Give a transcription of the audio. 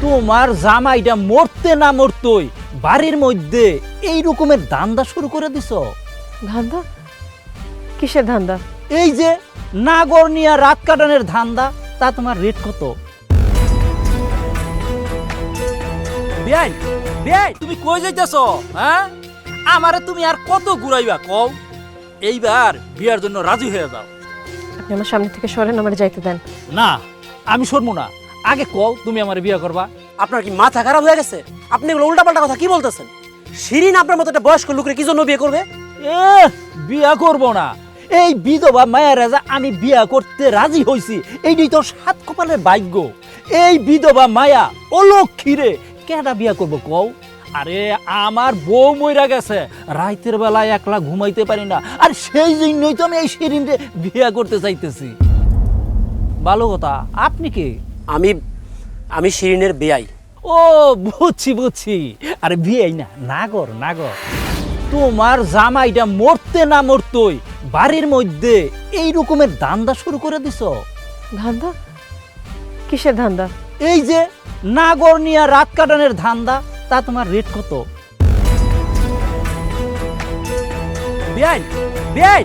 তোমার জামাইটা মরতে না মরতই বাড়ির মধ্যে এই রকমের ধান্দা শুরু করে দিছ। ধান্দা? কিসের ধান্দা? এই যে নাগর নিয়া রাত কাটানোর ধান্দা, তা তোমার রেট কত? বেআই বেআই তুমি কই যাইতেছ? হ্যাঁ, আমারে তুমি আর কত ঘুরাইবা কও? এইবার বিয়ার জন্য রাজি হয়ে যাও। আপনি আমার সামনে থেকে সরেন, আমার যাইতে দেন। না, আমি সরবো না। আগে কও তুমি আমার বিয়ে করবা। আপনার কি মাথা খারাপ হয়ে গেছে? আপনি এগুলো উল্টাপাল্টা কথা কি বলতেছেন? শিরিন আপনার মতো একটা বয়স্ক লোকের কি জন্য বিয়ে করবে? বিয়া করব না। এই বিধবা মায়া রাজা আমি বিয়া করতে রাজি হইছি, এইটাই তো সাত কপালের ভাগ্য। এই বিধবা মায়া অলক্ষীরে কেডা বিয়া করব কও? আরে আমার বউ মইরা গেছে, রাইতের বেলায় একলা ঘুমাইতে পারি না, আর সেই জন্যই তো আমি এই শিরিনরে বিয়া করতে চাইতেছি। ভালো কথা। আপনি কি? আমি শিরিনের বেয়াই। ও বুঝছি বুঝছি। আরে বিয়াই না, নাগর নাগর। তোমার জামাইটা মরতে না মরতই বাড়ির মধ্যে এই রকমের ধান্দা শুরু করে দিছ। ধান্দা? কিসের ধান্দা? এই যে নাগর নিয়া রাত কাটানোর ধান্দা, তা তোমার রেট কত? বেআই বেআই